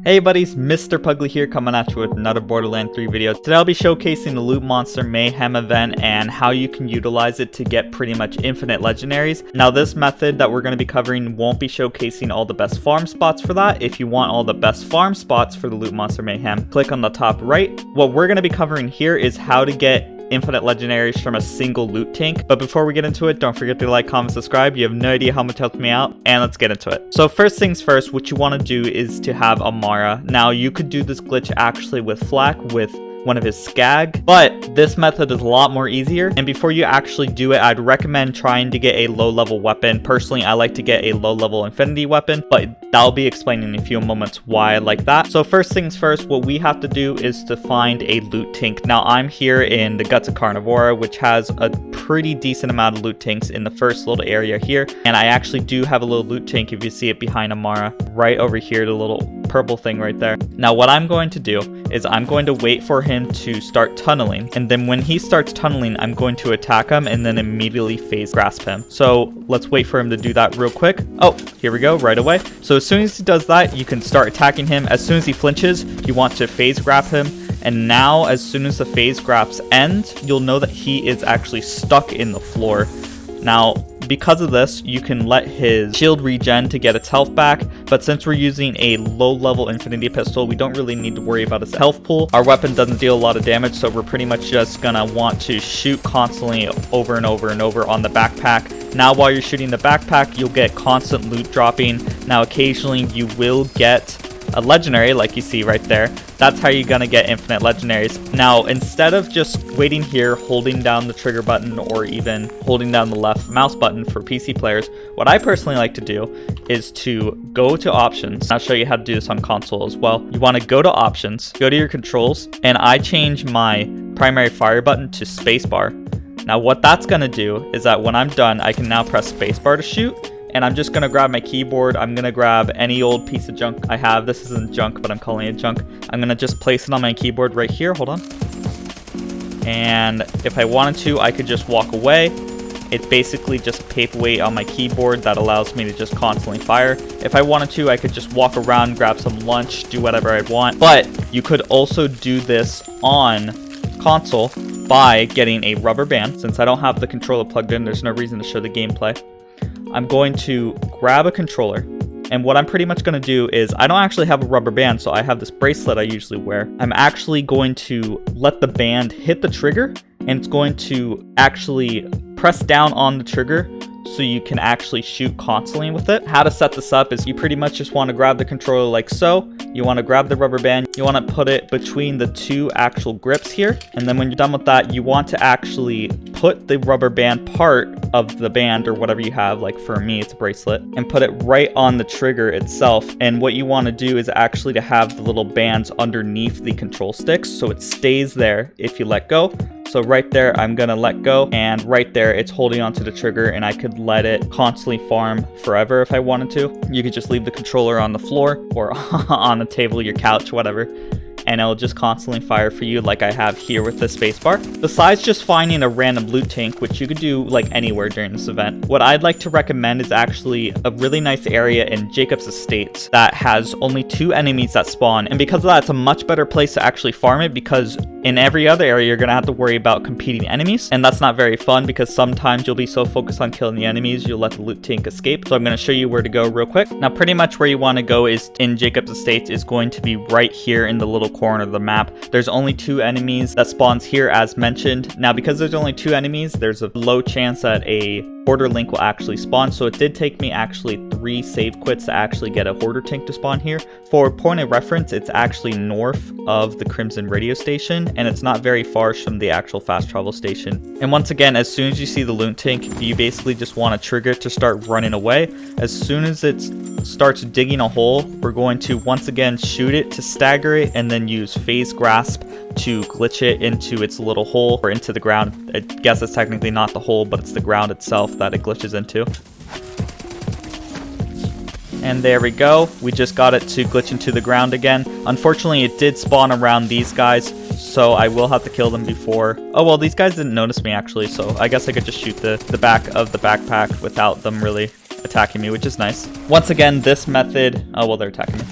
Hey buddies, Mr. Pugly here coming at you with another Borderlands 3 video. Today I'll be showcasing the Loot Monster Mayhem Event and how you can utilize it to get pretty much Infinite Legendaries. Now this method that we're going to be covering won't be showcasing all the best farm spots for that. If you want all the best farm spots for the Loot Monster Mayhem, click on the top right. What we're going to be covering here is how to get Infinite Legendaries from a single Loot Tink. But before we get into it, don't forget to like, comment, subscribe. You have no idea how much helps me out, and let's get into it. So first things first, what you want to do is to have Amara. Now you could do this glitch actually with Flak with one of his skag, but this method is a lot more easier. And before you actually do it, I'd recommend trying to get a low level weapon. Personally, I like to get a low level infinity weapon, but I'll be explaining in a few moments why I like that. So first things first, what we have to do is to find a Loot Tink. Now I'm here in the Guts of Carnivora, which has a pretty decent amount of Loot Tinks in the first little area here. And I actually do have a little Loot Tink, if you see it behind Amara, right over here, the little purple thing right there. Now what I'm going to do is I'm going to wait for him to start tunneling, and then when he starts tunneling, I'm going to attack him and then immediately phase grasp him. So let's wait for him to do that real quick. Oh, here we go, right away. So as soon as he does that, you can start attacking him. As soon as he flinches, you want to phase grab him. And now as soon as the phase grabs end, you'll know that he is actually stuck in the floor. Now, because of this, you can let his shield regen to get its health back, but since we're using a low-level infinity pistol, we don't really need to worry about his health pool. Our weapon doesn't deal a lot of damage, so we're pretty much just gonna want to shoot constantly over and over and over on the backpack. Now, while you're shooting the backpack, you'll get constant loot dropping. Now, occasionally, you will get a legendary like you see right there. That's how you're gonna get Infinite Legendaries. Now, instead of just waiting here, holding down the trigger button or even holding down the left mouse button for PC players, what I personally like to do is to go to options. I'll show you how to do this on console as well. You want to go to options, go to your controls, and I change my primary fire button to spacebar. Now what that's gonna do is that when I'm done, I can now press spacebar to shoot. And I'm just gonna grab my keyboard. I'm gonna grab any old piece of junk I have. This isn't junk, but I'm calling it junk. I'm gonna just place it on my keyboard right here. Hold on. And if I wanted to, I could just walk away. It's basically just paperweight on my keyboard that allows me to just constantly fire. If I wanted to, I could just walk around, grab some lunch, do whatever I'd want. But you could also do this on console by getting a rubber band. Since I don't have the controller plugged in, there's no reason to show the gameplay. I'm going to grab a controller, and what I'm pretty much going to do is, I don't actually have a rubber band, so I have this bracelet I usually wear. I'm actually going to let the band hit the trigger, and it's going to actually press down on the trigger so you can actually shoot constantly with it. How to set this up is you pretty much just want to grab the controller like so. You want to grab the rubber band, you want to put it between the two actual grips here, and then when you're done with that, you want to actually put the rubber band part of the band or whatever you have, like for me it's a bracelet, and put it right on the trigger itself. And what you want to do is actually to have the little bands underneath the control sticks so it stays there if you let go. So right there, I'm gonna let go, and right there, it's holding onto the trigger, and I could let it constantly farm forever if I wanted to. You could just leave the controller on the floor or on the table, your couch, whatever, and it'll just constantly fire for you like I have here with the spacebar. Besides just finding a random Loot Tink, which you could do like anywhere during this event, what I'd like to recommend is actually a really nice area in Jacob's Estates that has only 2 enemies that spawn, and because of that, it's a much better place to actually farm it, because in every other area, you're gonna have to worry about competing enemies, and that's not very fun because sometimes you'll be so focused on killing the enemies, you'll let the Loot Tink escape. So I'm gonna show you where to go real quick. Now, pretty much where you wanna go is in Jacob's Estates is going to be right here in the little corner of the map. There's only 2 enemies that spawns here as mentioned. Now, because there's only 2 enemies, there's a low chance that a Hoarder Link will actually spawn, so it did take me actually 3 save quits to actually get a Hoarder Tink to spawn here. For point of reference, it's actually north of the Crimson radio station, and it's not very far from the actual fast travel station. And once again, as soon as you see the Loot Tink, you basically just want to trigger it to start running away. As soon as it starts digging a hole, we're going to once again shoot it to stagger it, and then use phase grasp to glitch it into its little hole or into the ground. I guess it's technically not the hole, but it's the ground itself that it glitches into. And there we go. We just got it to glitch into the ground again. Unfortunately, it did spawn around these guys, so I will have to kill them before. Oh, well, these guys didn't notice me actually, so I guess I could just shoot the back of the backpack without them really attacking me, which is nice. Once again, this method... Oh, well, they're attacking me.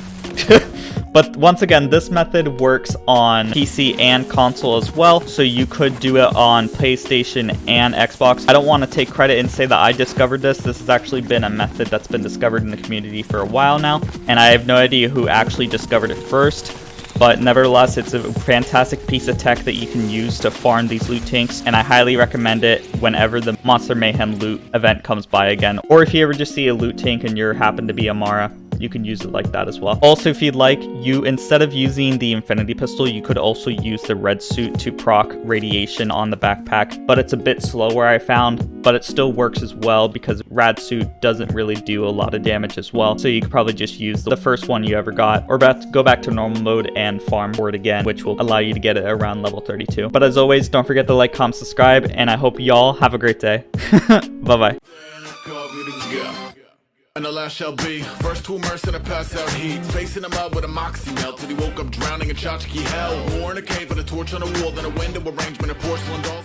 But once again, this method works on PC and console as well, so you could do it on PlayStation and Xbox. I don't want to take credit and say that I discovered this. This has actually been a method that's been discovered in the community for a while now, and I have no idea who actually discovered it first. But nevertheless, it's a fantastic piece of tech that you can use to farm these loot tinks, and I highly recommend it whenever the Monster Mayhem loot event comes by again. Or if you ever just see a loot tink and you happen to be Amara, you can use it like that as well. Also, if you'd like, instead of using the infinity pistol, you could also use the red suit to proc radiation on the backpack, but it's a bit slower, I found, but it still works as well because rad suit doesn't really do a lot of damage as well. So you could probably just use the first one you ever got, or go back to normal mode and farm for it again, which will allow you to get it around level 32. But as always, don't forget to like, comment, subscribe, and I hope y'all have a great day. Bye-bye. And the last shall be first to immerse in a pass out heat, facing him out with a moxie melt till he woke up drowning in tchotchke hell. War in a cave with a torch on a wall, then a window arrangement of porcelain dolls.